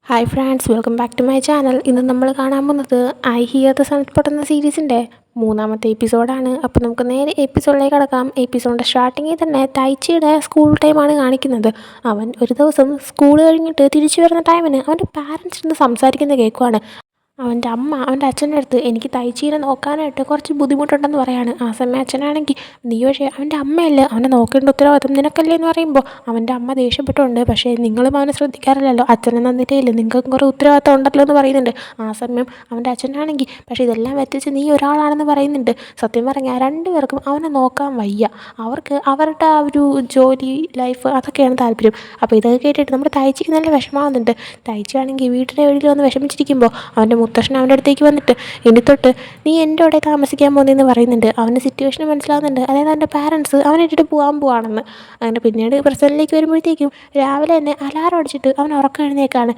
Hi friends, welcome back to my channel. ഇന്ന് നമ്മൾ കാണാൻ പോകുന്നത് ഐ ഹിയർ ദ സൺസ്പോട്ട് എന്ന സീരീസിൻ്റെ മൂന്നാമത്തെ എപ്പിസോഡാണ്. അപ്പോൾ നമുക്ക് നേരെ എപ്പിസോഡിലേക്ക് കടക്കാം. എപ്പിസോഡിൻ്റെ സ്റ്റാർട്ടിങ്ങിൽ തന്നെ തൈച്ചിയുടെ സ്കൂൾ ടൈമാണ് കാണിക്കുന്നത്. അവൻ ഒരു ദിവസം സ്കൂൾ കഴിഞ്ഞിട്ട് തിരിച്ചു വരുന്ന ടൈമിന് അവൻ്റെ പാരൻസിന് സംസാരിക്കുന്നത് കേൾക്കുവാണ്. അവൻ്റെ അമ്മ അവൻ്റെ അച്ഛൻ്റെ അടുത്ത് എനിക്ക് തൈച്ചീനെ നോക്കാനായിട്ട് കുറച്ച് ബുദ്ധിമുട്ടുണ്ടെന്ന് പറയാണ്. ആ സമയം അച്ഛനാണെങ്കിൽ നീ പക്ഷേ അവൻ്റെ അമ്മയല്ലേ, അവനെ നോക്കേണ്ട ഉത്തരവാദിത്വം നിനക്കല്ലേ എന്ന് പറയുമ്പോൾ അവൻ്റെ അമ്മ ദേഷ്യപ്പെട്ടുണ്ട്. പക്ഷേ നിങ്ങളും അവനെ ശ്രദ്ധിക്കാറില്ലല്ലോ, അച്ഛനെ നന്നിട്ടേ ഇല്ല, നിങ്ങൾക്ക് കുറേ ഉത്തരവാദിത്വം ഉണ്ടല്ലോ എന്ന് പറയുന്നുണ്ട്. ആ സമയം അവൻ്റെ അച്ഛനാണെങ്കിൽ പക്ഷേ ഇതെല്ലാം വെച്ചിച്ച് നീ ഒരാളാണെന്ന് പറയുന്നുണ്ട്. സത്യം പറഞ്ഞാൽ രണ്ടുപേർക്കും അവനെ നോക്കാൻ വയ്യ. അവർക്ക് അവരുടെ ആ ഒരു ജോലി ലൈഫ് അതൊക്കെയാണ് താല്പര്യം. അപ്പോൾ ഇതൊക്കെ കേട്ടിട്ട് നമ്മുടെ തൈച്ചിക്ക് നല്ല വിഷമാവുന്നുണ്ട്. തൈച്ചിയാണെങ്കിൽ വീട്ടിലെ വഴിയിൽ വന്ന് വിഷമിച്ചിരിക്കുമ്പോൾ അവൻ്റെ മുത്തശ്ശൻ അവൻ്റെ അടുത്തേക്ക് വന്നിട്ട് ഇനി തൊട്ട് നീ എൻ്റെ അവിടെ താമസിക്കാൻ പോകുന്നതെന്ന് പറയുന്നുണ്ട്. അവൻ്റെ സിറ്റുവേഷൻ മനസ്സിലാവുന്നുണ്ട്. അതായത് അവൻ്റെ പാരൻസ് അവനെ ഇട്ടിട്ട് പോകാൻ പോവാണെന്ന്. അങ്ങനെ പിന്നീട് പ്രസൻറ്റിലേക്ക് വരുമ്പോഴത്തേക്കും രാവിലെ തന്നെ അലാറം അടിച്ചിട്ട് അവൻ ഉറക്കം എഴുന്നേക്കാണ്.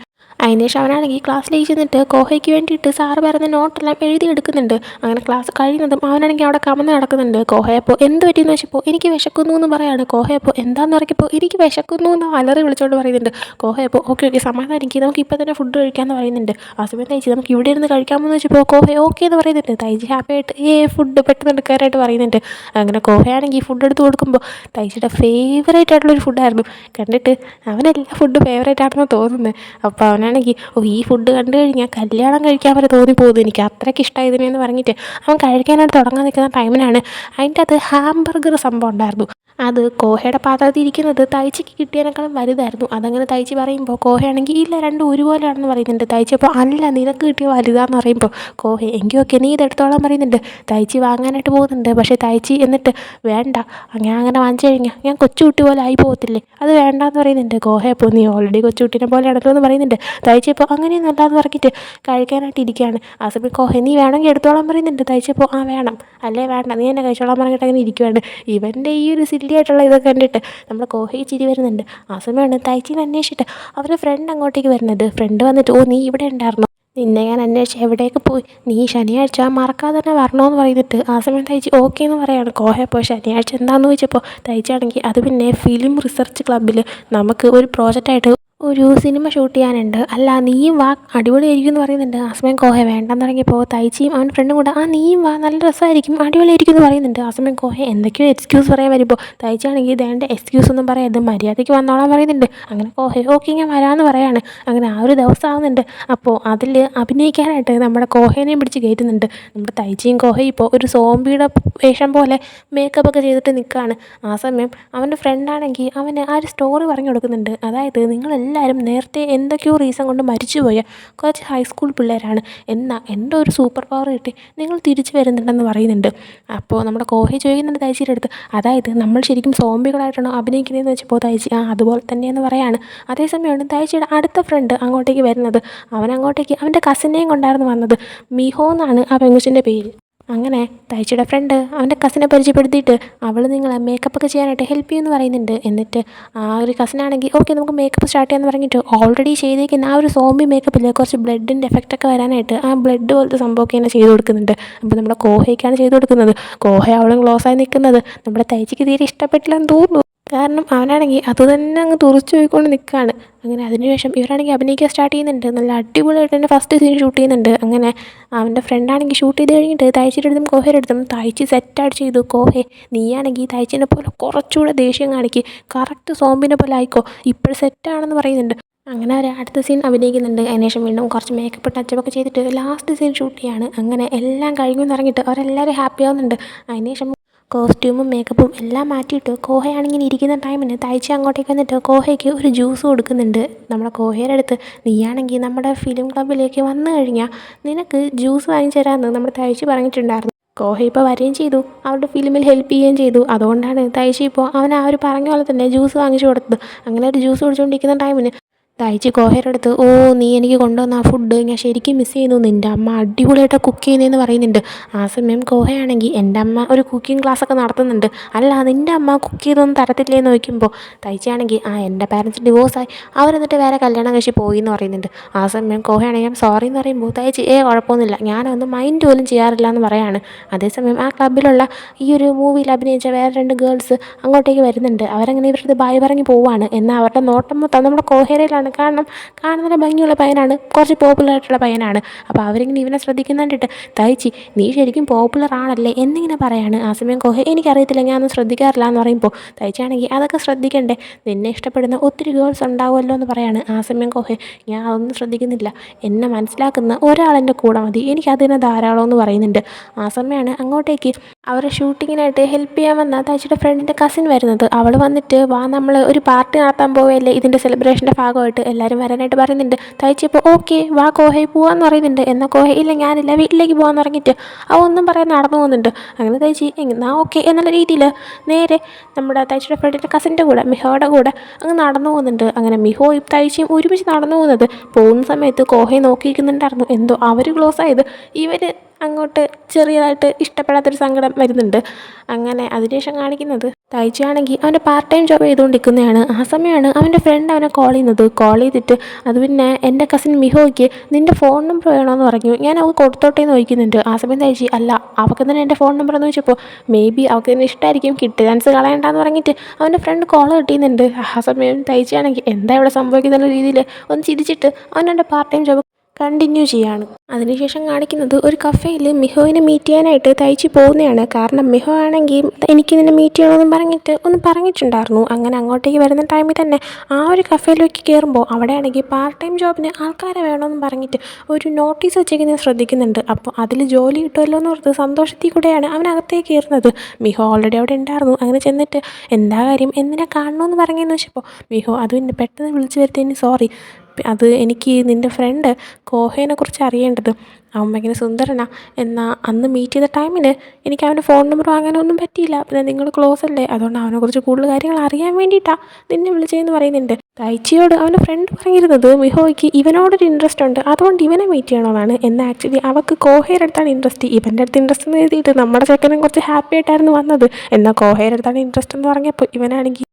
അതിന് ശേഷം അവനാണെങ്കിൽ ക്ലാസ്സിലേക്ക് ചെന്നിട്ട് കോഹയ്ക്ക് വേണ്ടിയിട്ട് സാറ് പറയുന്ന നോട്ടെല്ലാം എഴുതിയെടുക്കുന്നുണ്ട്. അങ്ങനെ ക്ലാസ് കഴിയുന്നതും അവനാണെങ്കിൽ അവിടെ കമന്ന് നടക്കുന്നുണ്ട്. കോഹയപ്പോൾ എന്ത് പറ്റിയെന്ന് വെച്ചപ്പോൾ എനിക്ക് വിശക്കുന്നു എന്ന് പറയാണ്. കോഹയപ്പോൾ എന്താന്ന് പറയുമ്പോൾ എനിക്ക് വിശക്കുന്നു എന്ന് അലറി വിളിച്ചുകൊണ്ട് പറയുന്നുണ്ട്. കോഹയപ്പോൾ ഓക്കെ സമാധാനിക്ക്, നമുക്ക് ഇപ്പോൾ തന്നെ ഫുഡ് കഴിക്കാമെന്ന് പറയുന്നുണ്ട്. ആ സമയം തൈച്ചി നമുക്ക് ഇവിടെ ഇരുന്ന് കഴിക്കാമെന്ന് വെച്ചപ്പോൾ കോഹ ഓക്കെ എന്ന് പറയുന്നുണ്ട്. തൈച്ചി ഹാപ്പി ആയിട്ട് ഫുഡ് പെട്ടെന്ന് എടുക്കാനായിട്ട് പറയുന്നുണ്ട്. അങ്ങനെ കോഹയാണെങ്കിൽ ഫുഡ് എടുത്ത് കൊടുക്കുമ്പോൾ തൈച്ചിയുടെ ഫേവറേറ്റ് ആയിട്ടുള്ളൊരു ഫുഡായിരുന്നു. കണ്ടിട്ട് അവനെല്ലാ ഫുഡ് ഫേവറേറ്റ് ആണെന്ന് തോന്നുന്നത്. അപ്പോൾ അവനാണെങ്കിൽ ഈ ഫുഡ് കണ്ടു കഴിഞ്ഞാൽ കല്യാണം കഴിക്കാൻ വരെ തോന്നിപ്പോകുന്നു, എനിക്ക് അത്രയ്ക്ക് ഇഷ്ടമായതിനെന്ന് പറഞ്ഞിട്ട് അവൻ കഴിക്കാനായിട്ട് തുടങ്ങാൻ നിൽക്കുന്ന ടൈമിനാണ് അതിൻ്റെ അത് ഹാംബർഗർ സംഭവം ഉണ്ടായിരുന്നു. അത് കോഹയുടെ പാത്രത്തിൽ ഇരിക്കുന്നത് തൈച്ചിക്ക് കിട്ടിയതിനേക്കാളും വലുതായിരുന്നു. അതങ്ങനെ തൈച്ചി പറയുമ്പോൾ കോഹയാണെങ്കിൽ ഇല്ല രണ്ടും ഒരുപോലെയാണെന്ന് പറയുന്നുണ്ട്. തൈച്ചി അപ്പോൾ അല്ല നിനക്ക് കിട്ടിയ വലുതാന്ന് പറയുമ്പോൾ കോഹ എങ്കിൽ ഓക്കെ നീ ഇതെടുത്തോളാൻ പറയുന്നുണ്ട്. തൈച്ചി വാങ്ങാനായിട്ട് പോകുന്നുണ്ട്. പക്ഷേ തൈച്ചി എന്നിട്ട് വേണ്ട, ഞാൻ അങ്ങനെ വാങ്ങിച്ചു കഴിഞ്ഞാൽ ഞാൻ കൊച്ചുകുട്ടി പോലെ ആയി പോകത്തില്ലേ, അത് വേണ്ടാന്ന് പറയുന്നുണ്ട്. കോഹ അപ്പോൾ നീ ഓൾറെഡി കൊച്ചുകുട്ടീനെ പോലെയാണല്ലോ എന്ന് പറയുന്നുണ്ട്. തൈച്ചി അപ്പോൾ അങ്ങനെയൊന്നും അല്ലാന്ന് പറഞ്ഞിട്ട് കഴിക്കാനായിട്ട് ഇരിക്കുകയാണ്. ആ സമയം കോഹ നീ വേണമെങ്കിൽ എടുത്തോളാൻ പറയുന്നുണ്ട്. തൈച്ചി അപ്പോൾ വേണം, അല്ലേ വേണ്ട നീ എന്നെ കഴിച്ചോളാൻ പറഞ്ഞിട്ട് അങ്ങനെ ഇരിക്കുകയാണ്. ഇവൻ്റെ ഈ ഒരു സില്ലിയായിട്ടുള്ള ഇതൊക്കെ കണ്ടിട്ട് നമ്മുടെ കോഹയ്ക്ക് ചിരി വരുന്നുണ്ട്. ആ സമയമാണ് തൈച്ചിനെ അന്വേഷിച്ചിട്ട് അവരുടെ ഫ്രണ്ട് അങ്ങോട്ടേക്ക് വരുന്നത്. ഫ്രണ്ട് വന്നിട്ട് നീ ഇവിടെ ഉണ്ടായിരുന്നു, നിന്നെ ഞാൻ അന്വേഷിച്ച് എവിടേക്ക് പോയി, നീ ശനിയാഴ്ച മറക്കാതെ തന്നെ വരണമെന്ന് പറയുന്നിട്ട്. ആ സമയം തൈച്ചി ഓക്കെ എന്ന് പറയാണ്. കോഹയപ്പോൾ ശനിയാഴ്ച എന്താണെന്ന് ചോദിച്ചപ്പോൾ തൈച്ചാണെങ്കിൽ അത് പിന്നെ ഫിലിം റിസർച്ച് ക്ലബ്ബിൽ നമുക്ക് ഒരു പ്രോജക്റ്റായിട്ട് ഒരു സിനിമ ഷൂട്ട് ചെയ്യാനുണ്ട്, അല്ല നീയും വാ അടിപൊളിയായിരിക്കും എന്ന് പറയുന്നുണ്ട്. ആ സമയം കോഹ വേണ്ടെന്ന് തുടങ്ങിയപ്പോൾ തൈച്ചിയും അവൻ ഫ്രണ്ടും കൂടെ നീയും വാ നല്ല രസമായിരിക്കും അടിപൊളിയായിരിക്കും എന്ന് പറയുന്നുണ്ട്. ആ സമയം കോഹ എന്തൊക്കെയോ എക്സ്ക്യൂസ് പറയാൻ വരുമ്പോൾ തൈച്ചാണെങ്കിൽ ഇതേണ്ട എക്സ്ക്യൂസ് ഒന്നും പറയാതെ മര്യാദയ്ക്ക് വന്നോളാൻ പറയുന്നുണ്ട്. അങ്ങനെ കോഹ ഓക്കെ ഞാൻ വരാമെന്ന് പറയാണ്. അങ്ങനെ ആ ഒരു ദിവസം ആവുന്നുണ്ട്. അപ്പോൾ അതിൽ അഭിനയിക്കാനായിട്ട് നമ്മുടെ കോഹേനെയും പിടിച്ച് കയറ്റുന്നുണ്ട്. നമ്മുടെ തൈച്ചിയും കോഹയും ഇപ്പോൾ ഒരു സോംബിയുടെ വേഷം പോലെ മേക്കപ്പ് ഒക്കെ ചെയ്തിട്ട് നിൽക്കുകയാണ്. ആ സമയം അവൻ്റെ ഫ്രണ്ടാണെങ്കിൽ അവന് ആ ഒരു സ്റ്റോറി പറഞ്ഞു കൊടുക്കുന്നുണ്ട്. അതായത് നിങ്ങളെല്ലാവരും നേരത്തെ എന്തൊക്കെയോ റീസൺ കൊണ്ട് മരിച്ചുപോയ കുറച്ച് ഹൈസ്കൂൾ പിള്ളേരാണ്, എന്നാൽ എൻ്റെ ഒരു സൂപ്പർ പവർ കിട്ടി നിങ്ങൾ തിരിച്ചു വരുന്നുണ്ടെന്ന് പറയുന്നുണ്ട്. അപ്പോൾ നമ്മുടെ കോഹ ചോദിക്കുന്നുണ്ട് തൈച്ചിയുടെ അടുത്ത്, അതായത് നമ്മൾ ശരിക്കും സോംബികളായിട്ടാണോ അഭിനയിക്കുന്നതെന്ന് വെച്ചപ്പോൾ തൈച്ചി അതുപോലെ തന്നെയെന്ന് പറയാണ്. അതേസമയമാണ് തൈച്ചിയുടെ അടുത്ത ഫ്രണ്ട് അങ്ങോട്ടേക്ക് വരുന്നത്. അവൻ അങ്ങോട്ടേക്ക് അവൻ്റെ കസിനെയും കൊണ്ടായിരുന്നു വന്നത്. മിഹോ എന്നാണ് ആ പെങ്കുച്ചിൻ്റെ പേര്. അങ്ങനെ തൈച്ചിയുടെ ഫ്രണ്ട് അവൻ്റെ കസിനെ പരിചയപ്പെടുത്തിയിട്ട് അവൾ നിങ്ങളെ മേക്കപ്പൊക്കെ ചെയ്യാനായിട്ട് ഹെൽപ്പ് ചെയ്യുമെന്ന് പറയുന്നുണ്ട്. എന്നിട്ട് ആ ഒരു കസിനാണെങ്കിൽ ഓക്കെ നമുക്ക് മേക്കപ്പ് സ്റ്റാർട്ട് ചെയ്യാമെന്ന് പറഞ്ഞിട്ട് ഓൾറെഡി ചെയ്തേക്കുന്ന ആ ഒരു സോംബി മേക്കപ്പിൽ കുറച്ച് ബ്ലഡിൻ്റെ എഫക്റ്റൊക്കെ വരാനായിട്ട് ആ ബ്ലഡ് പോലത്തെ സംഭവമൊക്കെ തന്നെ ചെയ്ത് കൊടുക്കുന്നുണ്ട്. അപ്പോൾ നമ്മുടെ കോഹയ്ക്കാണ് ചെയ്ത് കൊടുക്കുന്നത്. കോഹ അവളും ക്ലോസായി നിൽക്കുന്നത് നമ്മുടെ തൈച്ചിക്ക് തീരെ ഇഷ്ടപ്പെട്ടില്ലെന്ന് തോന്നുന്നു. കാരണം അവനാണെങ്കിൽ അത് തന്നെ അങ്ങ് തുറച്ചു പോയിക്കൊണ്ട് നിൽക്കുകയാണ്. അങ്ങനെ അതിനുശേഷം ഇവരാണെങ്കിൽ അഭിനയിക്കാൻ സ്റ്റാർട്ട് ചെയ്യുന്നുണ്ട്. നല്ല അടിപൊളിയായിട്ട് തന്നെ ഫസ്റ്റ് സീൻ ഷൂട്ട് ചെയ്യുന്നുണ്ട്. അങ്ങനെ അവൻ്റെ ഫ്രണ്ടാണെങ്കിൽ ഷൂട്ട് ചെയ്ത് കഴിഞ്ഞിട്ട് തൈച്ചിയുടെ അടുത്തും കോഹയുടെ അടുത്തും തൈച്ചി സെറ്റായിട്ട് ചെയ്തു. കോഹെ നീയാണെങ്കിൽ തൈച്ചിനെ പോലെ കുറച്ചുകൂടെ ദേഷ്യം കാണിക്കുക, കറക്റ്റ് സോംബിനെ പോലെ ആയിക്കോ, ഇപ്പോഴും സെറ്റാണെന്ന് പറയുന്നുണ്ട്. അങ്ങനെ അവർ അടുത്ത സീൻ അഭിനയിക്കുന്നുണ്ട്. അതിനുശേഷം വീണ്ടും കുറച്ച് മേക്കപ്പ് ടച്ചപ്പൊക്കെ ചെയ്തിട്ട് ലാസ്റ്റ് സീൻ ഷൂട്ട് ചെയ്യാണ്. അങ്ങനെ എല്ലാം കഴിഞ്ഞു ഇറങ്ങിയിട്ട് അവരെല്ലാവരും ഹാപ്പി ആവുന്നുണ്ട്. അതിനുശേഷം കോസ്റ്റ്യൂമും മേക്കപ്പും എല്ലാം മാറ്റിയിട്ട് കോഹയാണെങ്കിൽ ഇരിക്കുന്ന ടൈമിന് തൈച്ചി അങ്ങോട്ടേക്ക് വന്നിട്ട് കോഹയ്ക്ക് ഒരു ജ്യൂസ് കൊടുക്കുന്നുണ്ട്. നമ്മുടെ കോഹയുടെ അടുത്ത് നീയാണെങ്കിൽ നമ്മുടെ ഫിലിം ക്ലബ്ബിലേക്ക് വന്നു കഴിഞ്ഞാൽ നിനക്ക് ജ്യൂസ് വാങ്ങിച്ചു തരാമെന്ന് നമ്മുടെ തൈച്ചി പറഞ്ഞിട്ടുണ്ടായിരുന്നു. കോഹ ഇപ്പോൾ വരികയും ചെയ്തു, അവരുടെ ഫിലിമിൽ ഹെൽപ്പ് ചെയ്യുകയും ചെയ്തു. അതുകൊണ്ടാണ് തൈച്ചി ഇപ്പോൾ അവൻ ആ ഒരു പറഞ്ഞ പോലെ തന്നെ ജ്യൂസ് വാങ്ങിച്ചു കൊടുത്തത്. അങ്ങനെ ഒരു ജ്യൂസ് കുടിച്ചുകൊണ്ടിരിക്കുന്ന ടൈമിന് തൈച്ചി കോഹയുടെ അടുത്ത് നീ എനിക്ക് കൊണ്ടുവന്ന ആ ഫുഡ് ഞാൻ ശരിക്കും മിസ് ചെയ്യുന്നു, നിൻ്റെ അമ്മ അടിപൊളിയായിട്ട് കുക്ക് ചെയ്യുന്നതെന്ന് പറയുന്നുണ്ട്. ആ സമയം കോഹയാണെങ്കിൽ എൻ്റെ അമ്മ ഒരു കുക്കിംഗ് ക്ലാസ്സൊക്കെ നടത്തുന്നുണ്ട്, അല്ല നിൻ്റെ അമ്മ കുക്ക് ചെയ്തൊന്നും തരത്തില്ലേന്ന് ചോദിക്കുമ്പോൾ തൈച്ചിയാണെങ്കിൽ എൻ്റെ പാരൻസ് ഡിവോഴ്സായി, അവരെന്നിട്ട് വേറെ കല്യാണം കഴിച്ച് പോയി എന്ന് പറയുന്നുണ്ട്. ആ സമയം കോഹയാണെങ്കിൽ ഞാൻ സോറി എന്ന് പറയുമ്പോൾ തൈച്ചി കുഴപ്പമൊന്നുമില്ല, ഞാനൊന്നും മൈൻഡ് പോലും ചെയ്യാറില്ല എന്ന് പറയാണ്. അതേസമയം ആ ക്ലബ്ബിലുള്ള ഈ ഒരു മൂവിയിൽ അഭിനയിച്ച വേറെ രണ്ട് ഗേൾസ് അങ്ങോട്ടേക്ക് വരുന്നുണ്ട്. അവരങ്ങനെ ഇവരുടെ ബായ് പറഞ്ഞ് പോവാണ്. എന്നാൽ അവരുടെ നോട്ടം മൊത്തം നമ്മുടെ കോഹയിലാണ് ഇഷ്ടമാണ്. കാരണം കാണുന്നതിന് ഭംഗിയുള്ള പയ്യനാണ്, കുറച്ച് പോപ്പുലർ ആയിട്ടുള്ള പയ്യനാണ്. അപ്പോൾ അവരിങ്ങനെ ഇവനെ ശ്രദ്ധിക്കുന്ന കണ്ടിട്ട് തയ്ച്ചി നീ ശരിക്കും പോപ്പുലർ ആണല്ലേ എന്നിങ്ങനെ പറയാണ്. ആ സമയം കോഹെ എനിക്കറിയത്തില്ല, ഞാനൊന്നും ശ്രദ്ധിക്കാറില്ല എന്ന് പറയുമ്പോൾ തയ്ച്ചാണെങ്കിൽ അതൊക്കെ ശ്രദ്ധിക്കണ്ടേ, നിന്നെ ഇഷ്ടപ്പെടുന്ന ഒത്തിരി ഗേൾസ് ഉണ്ടാവുമല്ലോ എന്ന് പറയാണ്. ആ സമയം കോഹെ ഞാൻ അതൊന്നും ശ്രദ്ധിക്കുന്നില്ല, എന്നെ മനസ്സിലാക്കുന്ന ഒരാളെൻ്റെ കൂടെ മതി, എനിക്കതിനെ ധാരാളം എന്ന് പറയുന്നുണ്ട്. ആ സമയമാണ് അങ്ങോട്ടേക്ക് അവരെ ഷൂട്ടിങ്ങിനായിട്ട് ഹെൽപ്പ് ചെയ്യാൻ വന്ന തയ്ച്ചിയുടെ ഫ്രണ്ടിൻ്റെ കസിൻ വരുന്നത്. അവൾ വന്നിട്ട് വാ നമ്മൾ ഒരു പാർട്ടി നടത്താൻ പോവുകയല്ലേ, ഇതിൻ്റെ സെലിബ്രേഷൻ്റെ ഭാഗമായിട്ട് എല്ലാവരും വരാനായിട്ട് പറയുന്നുണ്ട്. തയ്ച്ചപ്പോൾ ഓക്കെ വാ കോഹെ പോവാന്ന് പറയുന്നുണ്ട്. എന്നാൽ കോഹെ ഇല്ല ഞാനില്ല വീട്ടിലേക്ക് പോകാമെന്ന് പറഞ്ഞിട്ട് അവ ഒന്നും പറയാൻ നടന്നു പോകുന്നുണ്ട്. അങ്ങനെ തയ്ച്ചി എന്നാൽ ഓക്കെ എന്നുള്ള രീതിയിൽ നേരെ നമ്മുടെ തയ്ച്ചിയുടെ ഫ്രണ്ടിൻ്റെ കസിൻ്റെ കൂടെ മിഹോയുടെ കൂടെ അങ്ങ് നടന്നു പോകുന്നുണ്ട്. അങ്ങനെ മിഹോയും തയ്ച്ചിയും ഒരുമിച്ച് നടന്നു പോകുന്ന സമയത്ത് കോഹയെ നോക്കിയിരിക്കുന്നുണ്ടായിരുന്നു. എന്തോ അവർ ക്ലോസ് ആയത് ഇവർ അങ്ങോട്ട് ചെറിയതായിട്ട് ഇഷ്ടപ്പെടാത്തൊരു സങ്കടം വരുന്നുണ്ട്. അങ്ങനെ അതിനുശേഷം കാണിക്കുന്നത് തയ്ച്ചിയാണെങ്കിൽ അവൻ്റെ പാർട്ട് ടൈം ജോബ് ചെയ്തുകൊണ്ടിരിക്കുന്നതാണ്. ആ സമയമാണ് അവൻ്റെ ഫ്രണ്ട് അവനെ കോൾ ചെയ്തിട്ട് അത് പിന്നെ എൻ്റെ കസിൻ മിഹോയ്ക്ക് നിൻ്റെ ഫോൺ നമ്പർ വേണമെന്ന് പറഞ്ഞു, ഞാൻ അവൾക്ക് കൊടുത്തോട്ടേ എന്ന് ചോദിക്കുന്നുണ്ട്. ആ സമയം തയ്ച്ചി അല്ല അവൾക്ക് തന്നെ എൻ്റെ ഫോൺ നമ്പർ എന്ന് ചോദിച്ചപ്പോൾ മേ ബി അവൾക്ക് തന്നെ ഇഷ്ടമായിരിക്കും, കിട്ടിയ ചാൻസ് കളയണ്ടെന്ന് പറഞ്ഞിട്ട് അവൻ്റെ ഫ്രണ്ട് കോൾ കിട്ടിയുന്നുണ്ട്. ആ സമയം തയ്ച്ചിയാണെങ്കിൽ എന്താ ഇവിടെ സംഭവിക്കുന്ന രീതിയിൽ ഒന്ന് ചിരിച്ചിട്ട് അവൻ്റെ പാർട്ട് ടൈം ജോബ് കണ്ടിന്യൂ ചെയ്യാണ്. അതിനുശേഷം കാണിക്കുന്നത് ഒരു കഫേയിൽ മിഹോയിനെ മീറ്റ് ചെയ്യാനായിട്ട് തയ്ച്ച് പോകുന്നതാണ്. കാരണം മിഹോ ആണെങ്കിൽ എനിക്ക് നിന്നെ മീറ്റ് ചെയ്യണമെന്ന് പറഞ്ഞിട്ട് ഒന്ന് പറഞ്ഞിട്ടുണ്ടായിരുന്നു. അങ്ങനെ അങ്ങോട്ടേക്ക് വരുന്ന ടൈമിൽ തന്നെ ആ ഒരു കഫേയിലേക്ക് കയറുമ്പോൾ അവിടെയാണെങ്കിൽ പാർട്ട് ടൈം ജോബിന് ആൾക്കാരെ വേണമെന്ന് പറഞ്ഞിട്ട് ഒരു നോട്ടീസ് വെച്ചേക്കുന്നത് ശ്രദ്ധിക്കുന്നുണ്ട്. അപ്പോൾ അതിൽ ജോലി കിട്ടുമല്ലോ എന്ന് ഓർത്ത് സന്തോഷത്തിൽ കൂടെയാണ് അവനകത്തേക്ക് കയറുന്നത്. മിഹോ ഓൾറെഡി അവിടെ ഉണ്ടായിരുന്നു. അങ്ങനെ ചെന്നിട്ട് എന്താ കാര്യം എന്തിനാ കാണണമെന്ന് പറഞ്ഞതെന്ന് വെച്ചപ്പോൾ മിഹോ അത് പിന്നെ പെട്ടെന്ന് വിളിച്ചു വരുത്തിയതിന് സോറി, അത് എനിക്ക് നിൻ്റെ ഫ്രണ്ട് കോഹേനെ കുറിച്ച് അറിയേണ്ടത്, അവൻ ഭയങ്കര സുന്ദരനാ, എന്നാൽ അന്ന് മീറ്റ് ചെയ്ത ടൈമിന് എനിക്ക് അവൻ്റെ ഫോൺ നമ്പർ വാങ്ങാനൊന്നും പറ്റിയില്ല, പിന്നെ നിങ്ങൾ ക്ലോസ് അല്ലേ, അതുകൊണ്ട് അവനെക്കുറിച്ച് കൂടുതൽ കാര്യങ്ങൾ അറിയാൻ വേണ്ടിയിട്ടാണ് നിന്നെ വിളിച്ചതെന്ന് പറയുന്നുണ്ട്. തയ്ച്ചിയോട് അവൻ്റെ ഫ്രണ്ട് പറഞ്ഞിരുന്നത് മിഹോയ്ക്ക് ഇവനോടൊരു ഇൻട്രസ്റ്റ് ഉണ്ട്, അതുകൊണ്ട് ഇവനെ മീറ്റ് ചെയ്യണമെന്നാണ്. എന്നാൽ ആക്ച്വലി അവൾക്ക് കോഹയുടെ അടുത്താണ് ഇൻട്രസ്റ്റ്, ഇവൻ്റെ അടുത്ത് ഇൻട്രസ്റ്റ് എന്ന് എഴുതിയിട്ട് നമ്മുടെ ചെക്കനും കുറച്ച് ഹാപ്പി ആയിട്ടായിരുന്നു വന്നത്. എന്നാൽ കോഹയുടെ അടുത്താണ് ഇൻട്രസ്റ്റ് എന്ന് പറഞ്ഞപ്പോൾ ഇവനാണെങ്കിൽ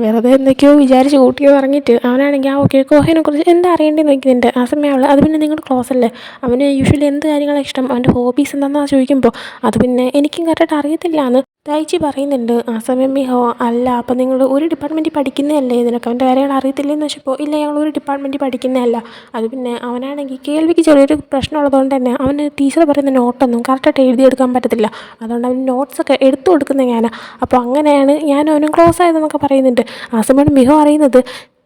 വെറുതെ എന്തൊക്കെയോ വിചാരിച്ച് കൂട്ടിയോ പറഞ്ഞിട്ട് അവനാണെങ്കിൽ ആ ഓക്കെ കോഹേനെ കുറിച്ച് എന്താ അറിയേണ്ടതെന്ന് നോക്കുന്നുണ്ട്. ആ സമയമുള്ള അത് പിന്നെ നിങ്ങൾ ക്ലോസ് അല്ലേ, അവന് യൂഷ്വലി എന്ത് കാര്യങ്ങളാണ് ഇഷ്ടം, അവൻ്റെ ഹോബീസ് എന്താണെന്നാണ് ചോദിക്കുമ്പോൾ അത് പിന്നെ എനിക്കും കറക്റ്റ് അറിയത്തില്ല എന്ന് തയ്ച്ചി പറയുന്നുണ്ട്. ആ സമയം മിഹോ അല്ല അപ്പോൾ നിങ്ങൾ ഒരു ഡിപ്പാർട്ട്മെൻറ്റിൽ പഠിക്കുന്നതല്ലേ, നിനക്ക് അവൻ്റെ കാര്യങ്ങൾ അറിയത്തില്ലെന്ന് വെച്ചപ്പോൾ ഇല്ല ഞങ്ങൾ ഒരു ഡിപ്പാർട്ട്മെൻറ്റിൽ പഠിക്കുന്നതല്ല. അത് പിന്നെ അവനാണെങ്കിൽ കേൾവിക്ക് ചെറിയൊരു പ്രശ്നമുള്ളതുകൊണ്ട് തന്നെ അവന് ടീച്ചർ പറയുന്ന നോട്ടൊന്നും കറക്റ്റായിട്ട് എഴുതിയെടുക്കാൻ പറ്റത്തില്ല, അതുകൊണ്ട് അവന് നോട്ട്സൊക്കെ എടുത്തു കൊടുക്കുന്നത് ഞാനാണ്. അപ്പോൾ അങ്ങനെയാണ് ഞാനും അവനും ക്ലോസ് ആയതെന്നൊക്കെ പറയുന്നുണ്ട്. ആ സമയമാണ് മിഹോ അറിയുന്നത്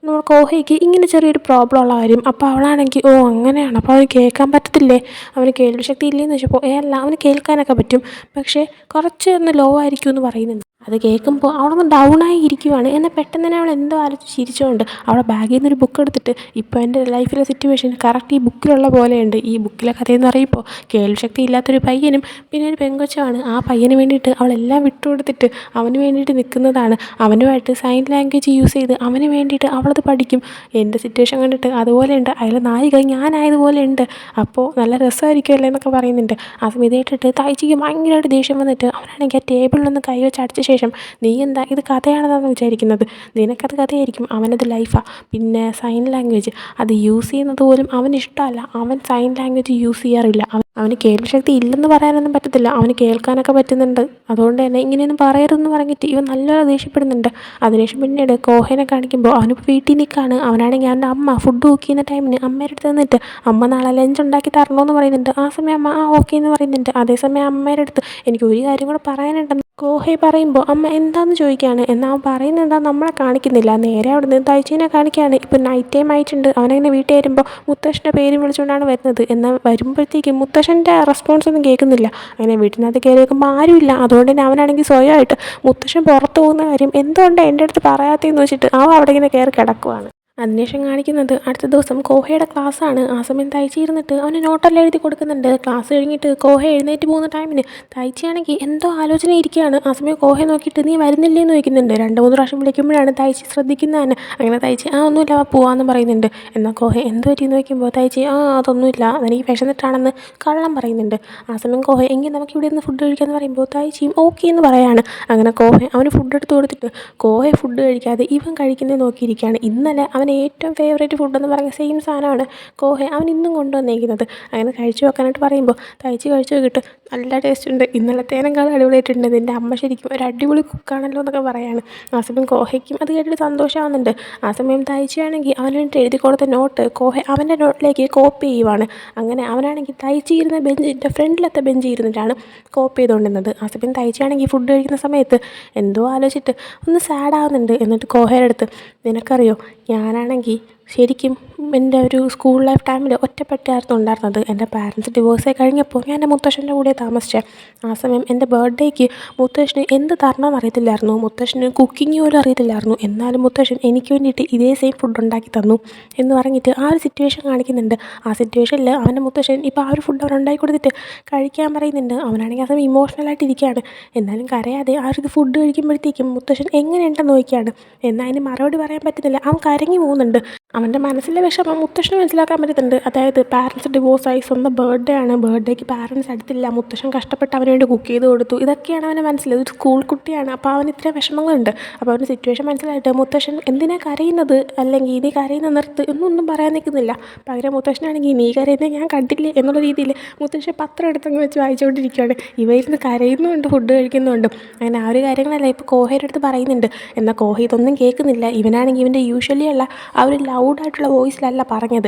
നമ്മൾ കോഹയ്ക്ക് ഇങ്ങനെ ചെറിയൊരു പ്രോബ്ലം ഉള്ള കാര്യം. അപ്പോൾ അവളാണെങ്കിൽ ഓ അങ്ങനെയാണ്, അപ്പോൾ അവന് കേൾക്കാൻ പറ്റത്തില്ലേ, അവന് കേൾവി ശക്തി ഇല്ലേന്ന് വെച്ചപ്പോൾ അല്ല അവന് കേൾക്കാനൊക്കെ പറ്റും, പക്ഷേ കുറച്ച് ഒന്ന് ലോ ആയിരിക്കും എന്ന് പറയുന്നുണ്ട്. അത് കേൾക്കുമ്പോൾ അവളൊന്ന് ഡൗണായി ഇരിക്കുവാണ്. എന്നാൽ പെട്ടെന്ന് തന്നെ അവൾ എന്തോ ആലോചിച്ച് ചിരിച്ചുകൊണ്ട് അവളെ ബാഗിൽ നിന്നൊരു ബുക്ക് എടുത്തിട്ട് ഇപ്പോൾ എൻ്റെ ലൈഫിലെ സിറ്റുവേഷൻ കറക്റ്റ് ഈ ബുക്കിലുള്ള പോലെയുണ്ട്, ഈ ബുക്കിലെ കഥയെന്ന് പറയുമ്പോൾ കേൾവിശക്തി ഇല്ലാത്തൊരു പയ്യനും പിന്നെ ഒരു പെങ്കൊച്ചുമാണ്, ആ പയ്യന് വേണ്ടിയിട്ട് അവളെല്ലാം വിട്ടുകൊടുത്തിട്ട് അവന് വേണ്ടിയിട്ട് നിൽക്കുന്നതാണ്, അവനുമായിട്ട് സൈൻ ലാംഗ്വേജ് യൂസ് ചെയ്ത് അവന് വേണ്ടിയിട്ട് അവളത് പഠിക്കും. എൻ്റെ സിറ്റുവേഷൻ കണ്ടിട്ട് അതുപോലെയുണ്ട്, അതിൽ നായിക ഞാനായതുപോലെ ഉണ്ട്, അപ്പോൾ നല്ല രസമായിരിക്കുമല്ലേ എന്നൊക്കെ പറയുന്നുണ്ട്. ആ സമയം ഇതേറ്റിട്ട് തയ്ച്ചിക്ക് ഭയങ്കരമായിട്ട് ദേഷ്യം വന്നിട്ട് അവനാണെങ്കിൽ ആ ടേബിളിലൊന്ന് കൈ വെച്ച് അടിച്ച ശേഷം നീ എന്താ ഇത് കഥയാണെന്നാണ് വിചാരിക്കുന്നത്, നിനക്കത് കഥയായിരിക്കും, അവനത് ലൈഫാണ്. പിന്നെ സൈൻ ലാംഗ്വേജ് അത് യൂസ് ചെയ്യുന്നത് പോലും അവന് ഇഷ്ടമല്ല, അവൻ സൈൻ ലാംഗ്വേജ് യൂസ് ചെയ്യാറില്ല, അവന് കേൾവിശക്തി ഇല്ലെന്ന് പറയാനൊന്നും പറ്റത്തില്ല, അവന് കേൾക്കാനൊക്കെ പറ്റുന്നുണ്ട്, അതുകൊണ്ട് തന്നെ ഇങ്ങനെയൊന്നും പറയരുതെന്ന് പറഞ്ഞിട്ട് ഇവൻ നല്ലോണം ദേഷ്യപ്പെടുന്നുണ്ട്. അതിനുശേഷം പിന്നീട് കോഹേനെ കാണിക്കുമ്പോൾ അവനിപ്പോൾ വീട്ടിൽ നിൽക്കുകയാണ്. അവനാണെങ്കിൽ അവൻ്റെ അമ്മ ഫുഡ് കുക്ക് ചെയ്യുന്ന ടൈമിന് അമ്മയുടെ അടുത്ത് നിന്നിട്ട് അമ്മ നാളെ ലഞ്ച് ഉണ്ടാക്കി തരണമെന്ന് പറയുന്നുണ്ട്. ആ സമയം അമ്മ ആ ഓക്കെ എന്ന് പറയുന്നുണ്ട്. അതേസമയം അമ്മയുടെ അടുത്ത് എനിക്ക് ഒരു കാര്യം കൂടെ പറയാനുണ്ടെന്ന് കോഹെ പറയുമ്പോൾ അമ്മ എന്താണെന്ന് ചോദിക്കുകയാണ്. എന്നാൽ അവൻ പറയുന്നത് എന്താ നമ്മളെ കാണിക്കുന്നില്ല, നേരെ അവിടെ നിന്ന് തയ്ച്ചീനെ കാണിക്കുകയാണ്. ഇപ്പോൾ നൈറ്റ് ടൈം ആയിട്ടുണ്ട്, അവനങ്ങനെ വീട്ടിൽ വരുമ്പോൾ മുത്തശ്ശൻ്റെ പേരും വിളിച്ചുകൊണ്ടാണ് വരുന്നത്. എന്നാൽ വരുമ്പോഴത്തേക്കും മുത്തശ്ശൻ്റെ റെസ്പോൺസ് ഒന്നും കേൾക്കുന്നില്ല. അങ്ങനെ വീട്ടിനകത്ത് കയറി വെക്കുമ്പോൾ ആരുമില്ല, അതുകൊണ്ട് തന്നെ അവനാണെങ്കിൽ സ്വയമായിട്ട് മുത്തശ്ശൻ പുറത്ത് പോകുന്ന കാര്യം എന്തുകൊണ്ടാണ് എൻ്റെ അടുത്ത് പറയാത്തതെന്ന് വെച്ചിട്ട് അവൻ അവിടെ ഇങ്ങനെ കയറി കിടക്കുവാണ്. അതിനുശേഷം കാണിക്കുന്നത് അടുത്ത ദിവസം കോഹയുടെ ക്ലാസ്സാണ്. ആ സമയം തയ്ച്ചി ഇരുന്നിട്ട് അവന് നോട്ടെല്ലാം എഴുതി കൊടുക്കുന്നുണ്ട്. ക്ലാസ് കഴിഞ്ഞിട്ട് കോഹ എഴുന്നേറ്റ് പോകുന്ന ടൈമിന് തയ്ച്ചിയാണെങ്കിൽ എന്തോ ആലോചന ഇരിക്കുകയാണ്. ആ സമയം കോഹയെ നോക്കിയിട്ട് നീ വരുന്നില്ലേ എന്ന് ചോദിക്കുന്നുണ്ട്. 2-3 പ്രാവശ്യം വിളിക്കുമ്പോഴാണ് തയ്ച്ചി ശ്രദ്ധിക്കുന്നതാണ്. അങ്ങനെ തയ്ച്ചി ഒന്നുമില്ല പോവാമെന്ന് പറയുന്നുണ്ട്. എന്നാൽ കോഹ എന്ത് പറ്റിയെന്ന് ചോദിക്കുമ്പോൾ തയ്ച്ചി അതൊന്നുമില്ല അതെനിക്ക് വിശന്നിട്ടാണെന്ന് കള്ളം പറയുന്നുണ്ട്. ആ സമയം കോഹ എങ്കിൽ നമുക്ക് ഇവിടെ നിന്ന് ഫുഡ് കഴിക്കാമെന്ന് പറയുമ്പോൾ തയ്ച്ചിയും ഓക്കെ എന്ന് പറയാണ്. അങ്ങനെ കോഹ അവന് ഫുഡ് എടുത്ത് കൊടുത്തിട്ട് കോഹ ഫുഡ് കഴിക്കാതെ ഇവൻ കഴിക്കുന്നത് നോക്കിയിരിക്കുകയാണ്. ഇന്നലെ അവൻ അവൻ ഏറ്റവും ഫേവറേറ്റ് ഫുഡെന്ന് പറഞ്ഞ സെയിം സാധനമാണ് കോഹെ അവൻ ഇന്നും കൊണ്ടുവന്നേക്കുന്നത്. അങ്ങനെ കഴിച്ചു നോക്കാനായിട്ട് പറയുമ്പോൾ തയ്ച്ച് കഴിച്ച് നോക്കിയിട്ട് നല്ല ടേസ്റ്റ് ഉണ്ട്, ഇന്നലത്തേനേക്കാളും അടിപൊളിയായിട്ടുണ്ട്, നിൻ്റെ അമ്മ ശരിക്കും ഒരു അടിപൊളി കുക്കാണല്ലോ എന്നൊക്കെ പറയാണ്. ആ സമയം കോഹയ്ക്കും അത് കേട്ടിട്ട് സന്തോഷമാവുന്നുണ്ട്. ആ സമയം തയ്ച്ചയാണെങ്കിൽ അവന് വേണ്ടി എഴുതി കൊടുത്ത നോട്ട് കോഹെ അവൻ്റെ നോട്ടിലേക്ക് കോപ്പി ചെയ്യുവാണ്. അങ്ങനെ അവനാണെങ്കിൽ തയ്ച്ചിരുന്ന ബെഞ്ചിൻ്റെ ഫ്രണ്ടിലത്തെ ബെഞ്ചിൽ ഇരുന്നിട്ടാണ് കോപ്പി ചെയ്തുകൊണ്ടിരുന്നത്. ആ സമയം തയ്ച്ചയാണെങ്കിൽ ഫുഡ് കഴിക്കുന്ന സമയത്ത് എന്തോ ആലോചിച്ചിട്ട് ഒന്ന് സാഡാവുന്നുണ്ട്. എന്നിട്ട് കോഹയുടെ അടുത്ത്, നിനക്കറിയോ ഞാനാണെങ്കിൽ ശരിക്കും എൻ്റെ ഒരു സ്കൂൾ ലൈഫ് ടൈമിൽ ഒറ്റപ്പെട്ടായിരുന്നു ഉണ്ടായിരുന്നത്. എൻ്റെ പാരൻസ് ഡിവോഴ്സായി കഴിഞ്ഞപ്പോൾ ഞാൻ എൻ്റെ മുത്തശ്ശൻ്റെ കൂടെ താമസിച്ചത്. ആ സമയം എൻ്റെ ബർത്ത്ഡേക്ക് മുത്തശ്ശന് എന്ത് തരണമെന്ന് അറിയത്തില്ലായിരുന്നു, മുത്തശ്ശന് കുക്കിംഗ് പോലും അറിയത്തില്ലായിരുന്നു. എന്നാലും മുത്തശ്ശൻ എനിക്ക് വേണ്ടിയിട്ട് ഇതേ സെയിം ഫുഡ് ഉണ്ടാക്കി തന്നു എന്ന് പറഞ്ഞിട്ട് ആ ഒരു സിറ്റുവേഷൻ കാണിക്കുന്നുണ്ട്. ആ സിറ്റുവേഷനിൽ അവൻ്റെ മുത്തശ്ശൻ ഇപ്പോൾ ആ ഒരു ഫുഡ് അവൻ ഉണ്ടാക്കി കൊടുത്തിട്ട് കഴിക്കാൻ പറയുന്നുണ്ട്. അവനാണെങ്കിൽ ആ സമയം ഇമോഷണലായിട്ട് ഇരിക്കുകയാണ്. എന്നാലും കരയാതെ ആ ഒരു ഫുഡ് കഴിക്കുമ്പോഴത്തേക്കും മുത്തശ്ശൻ എങ്ങനെയുണ്ടെന്ന് നോക്കിയാണ്. എന്നാൽ അതിന് മറുപടി പറയാൻ പറ്റുന്നില്ല, അവൻ കരഞ്ഞു പോകുന്നുണ്ട്. അവൻ്റെ മനസ്സിലെ വിഷമം മുത്തശ്ശന് മനസ്സിലാക്കാൻ പറ്റുന്നുണ്ട്. അതായത് പാരൻസ് ഡിവോഴ്സായി, സ്വന്തം ബർത്ത്ഡേ ആണ്, ബർത്ത്ഡേക്ക് പാരൻസ് അടുത്തില്ല, മുത്തശ്ശൻ കഷ്ടപ്പെട്ട് അവന് വേണ്ടി കുക്ക് ചെയ്ത് കൊടുത്തു, ഇതൊക്കെയാണ് അവൻ്റെ മനസ്സിൽ. ഒരു സ്കൂൾ കുട്ടിയാണ്, അപ്പോൾ അവന് ഇത്രയും വിഷമങ്ങളുണ്ട്. അപ്പോൾ അവൻ്റെ സിറ്റുവേഷൻ മനസ്സിലായിട്ട് മുത്തശ്ശൻ എന്തിനാണ് കരയുന്നത്, അല്ലെങ്കിൽ നീ കരയുന്ന നിർത്ത് എന്നൊന്നും പറയാൻ നിൽക്കുന്നില്ല. പകരം മുത്തശ്ശനാണെങ്കിൽ നീ കരയുന്നത് ഞാൻ കണ്ടില്ലേ എന്നുള്ള രീതിയിൽ മുത്തശ്ശൻ പത്രം എടുത്തങ്ങ് വെച്ച് വായിച്ചുകൊണ്ടിരിക്കുകയാണ്. ഇവ ഇരുന്ന് കരയുന്നുമുണ്ട് ഫുഡ് കഴിക്കുന്നുണ്ട്. അങ്ങനെ ആ ഒരു കാര്യങ്ങളല്ല ഇപ്പോൾ കോഹയുടെ അടുത്ത് പറയുന്നുണ്ട്. എന്നാൽ കോഹ ഇതൊന്നും കേൾക്കുന്നില്ല. ഇവനാണെങ്കിൽ ഇവൻ്റെ യൂഷ്വലി ഉള്ള ആ ഒരു ലൗഡായിട്ടുള്ള വോയിസിലല്ല പറഞ്ഞത്,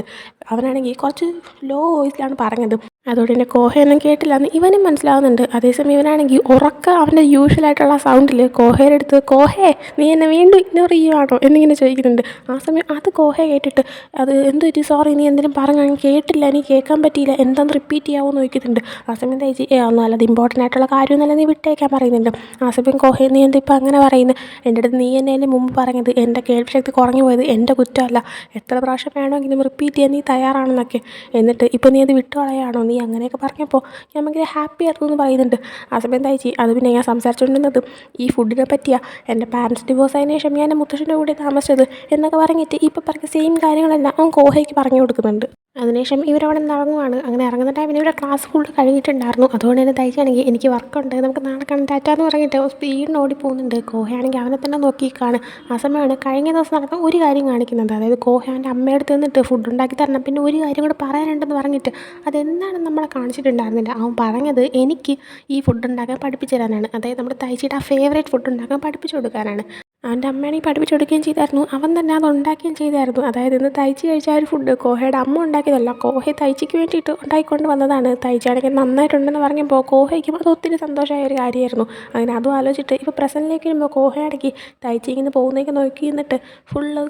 അവനാണെങ്കിൽ കുറച്ച് ലോ വോയിസിലാണ് പറഞ്ഞത്. അതോടെ തന്നെ കോഹയൊന്നും കേട്ടില്ല എന്ന് ഇവനും മനസ്സിലാവുന്നുണ്ട്. അതേസമയം ഇവനാണെങ്കിൽ ഉറക്ക അവൻ്റെ യൂഷ്വലായിട്ടുള്ള സൗണ്ടിൽ കോഹയുടെ അടുത്ത്, കോഹേ നീ എന്നെ വീണ്ടും ഇഗ്നോർ ചെയ്യുവാണോ എന്നിങ്ങനെ ചോദിക്കുന്നുണ്ട്. ആ സമയം അത് കോഹ കേട്ടിട്ട്, അത് എന്ത് പറ്റി, സോറി നീ എന്തെങ്കിലും പറഞ്ഞു, ഞാൻ കേട്ടില്ല, എനിക്ക് കേൾക്കാൻ പറ്റിയില്ല, എന്താണെന്ന് റിപ്പീറ്റ് ചെയ്യാമോ എന്ന് ചോദിക്കുന്നുണ്ട്. ആ സമയം തയ്ച്ച് ഒന്നും അല്ല, അത് ഇമ്പോർട്ടൻ്റ് ആയിട്ടുള്ള കാര്യമൊന്നുമല്ല, നീ വിട്ടേക്കാൻ പറയുന്നുണ്ട്. ആ സമയം കോഹ നീ എന്താ ഇപ്പം അങ്ങനെ പറയുന്നത്, എൻ്റെ അടുത്ത് നീ എന്നെ മുമ്പ് പറഞ്ഞത് എൻ്റെ കേൾവിശക്തി കുറഞ്ഞു പോയത് എൻ്റെ കുറ്റമല്ല, എത്ര പ്രാവശ്യം വേണമെങ്കിലും റിപ്പീറ്റ് ചെയ്യാൻ നീ തയ്യാറാണെന്നൊക്കെ, എന്നിട്ട് ഇപ്പോൾ നീ അത് വിട്ടുകളയാണോ, നീ അങ്ങനെയൊക്കെ പറഞ്ഞപ്പോൾ ഞാൻ ഭയങ്കര ഹാപ്പി ആയിരുന്നു എന്ന് പറയുന്നുണ്ട്. ആ സമയം തയ്ച്ച് അത് പിന്നെ ഞാൻ സംസാരിച്ചുകൊണ്ടിരുന്നത് ഈ ഫുഡിനെ പറ്റിയാണ്, എൻ്റെ പാരൻസ് ഡിവോഴ്സ് ആയതിനു ശേഷം ഞാൻ എൻ്റെ മുത്തശ്ശൻ്റെ കൂടെ താമസിച്ചത് എന്നൊക്കെ പറഞ്ഞിട്ട് ഇപ്പോൾ പറഞ്ഞ സെയിം കാര്യങ്ങളെല്ലാം അവൻ കോഹയ്ക്ക് പറഞ്ഞു കൊടുക്കുന്നുണ്ട്. അതിനുശേഷം ഇവരവിടെ നിന്ന് ഇറങ്ങുവാണ്. അങ്ങനെ ഇറങ്ങുന്ന ടൈമിന് ഇവരുടെ ക്ലാസ് ഫുൾ കഴിഞ്ഞിട്ടുണ്ടായിരുന്നു. അതുകൊണ്ട് തന്നെ തയ്ച്ചാണെങ്കിൽ എനിക്ക് വർക്കുണ്ട്, നമുക്ക് നാളെ കാണാൻ ടാറ്റാന്ന് പറഞ്ഞിട്ട് സ്പീഡിന് ഓടിപ്പോകുന്നുണ്ട്. കോഹയാണെങ്കിൽ അവനെ തന്നെ നോക്കിക്കാണ്. ആ സമയമാണ് കഴിഞ്ഞ ദിവസം നടന്ന ഒരു കാര്യം കാണിക്കുന്നത്. അതായത് കോഹ അവൻ്റെ അമ്മയുടെ അടുത്ത് നിന്നിട്ട് ഫുഡ് ഉണ്ടാക്കി തരണം, പിന്നെ ഒരു കാര്യം കൂടെ പറയാനുണ്ടെന്ന് പറഞ്ഞിട്ട് അതെന്താണെന്ന് നമ്മളെ കാണിച്ചിട്ടുണ്ടായിരുന്നില്ല. അവൻ പറഞ്ഞത് എനിക്ക് ഈ ഫുഡ് ഉണ്ടാക്കാൻ പഠിപ്പിച്ചു തരാനാണ്. അതായത് നമ്മുടെ തയ്ച്ചിട്ട് ആ ഫേവറേറ്റ് ഫുഡ് ഉണ്ടാക്കാൻ പഠിപ്പിച്ചു കൊടുക്കാനാണ്. അവൻ്റെ അമ്മയാണെങ്കിൽ പഠിപ്പിച്ചു കൊടുക്കുകയും ചെയ്തായിരുന്നു, അവൻ തന്നെ അത് ഉണ്ടാക്കുകയും ചെയ്തായിരുന്നു. അതായത് ഇന്ന് തയ്ച്ച് കഴിച്ച ആ ഒരു ഫുഡ് കോഹയുടെ അമ്മ ഉണ്ടാക്കിയതല്ല, കോഹ തയ്ച്ചിക്ക് വേണ്ടിയിട്ട് ഉണ്ടാക്കിക്കൊണ്ട് വന്നതാണ്. തയ്ച്ചാണെങ്കിൽ നന്നായിട്ടുണ്ടെന്ന് പറഞ്ഞപ്പോൾ കോഹയ്ക്കും അത് ഒത്തിരി സന്തോഷമായ ഒരു കാര്യമായിരുന്നു. അങ്ങനെ അതും ആലോചിച്ചിട്ട് ഇപ്പോൾ പ്രസൻറ്റിലേക്ക് വരുമ്പോൾ കോഹയാണെങ്കിൽ തയ്ച്ചിങ്ങനെ പോകുന്നേക്ക് നോക്കി നിന്നിട്ട് ഫുള്ള്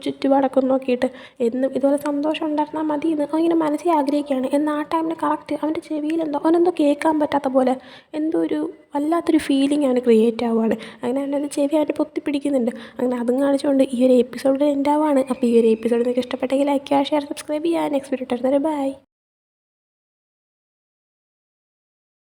ചുറ്റുപാടൊക്കെ നോക്കിയിട്ട് എന്നും ഇതുപോലെ സന്തോഷം ഉണ്ടായിരുന്നാൽ മതി എന്ന് അവനിങ്ങനെ മനസ്സിൽ ആഗ്രഹിക്കുകയാണ്. എന്നാൽ ആ ടൈമിൽ കറക്റ്റ് അവൻ്റെ ചെവിയിലെന്തോ അവനെന്തോ കേൾക്കാൻ പറ്റാത്ത പോലെ എന്തോ ഒരു വല്ലാത്തൊരു ഫീലിംഗ് അവന് ക്രിയേറ്റ് ആവുകയാണ്. അങ്ങനെ അവൻ്റെ ചെവി അവൻ്റെ പൊത്തിപ്പിടിക്കുന്നുണ്ട്. അങ്ങനെ അതും കാണിച്ചുകൊണ്ട് ഈ ഒരു എപ്പിസോഡിൽ എൻ്റെ ആവുകയാണ്. അപ്പോൾ ഈ ഒരു എപ്പിസോഡ് നിങ്ങൾക്ക് ഇഷ്ടപ്പെട്ടെങ്കിൽ ലൈക്ക് ചെയ്യുക, ഷെയർ, സബ്സ്ക്രൈബ് ചെയ്യുക. നെക്സ്റ്റ് വീഡിയോ ഇട്ടുതരുന്നത് ബൈ.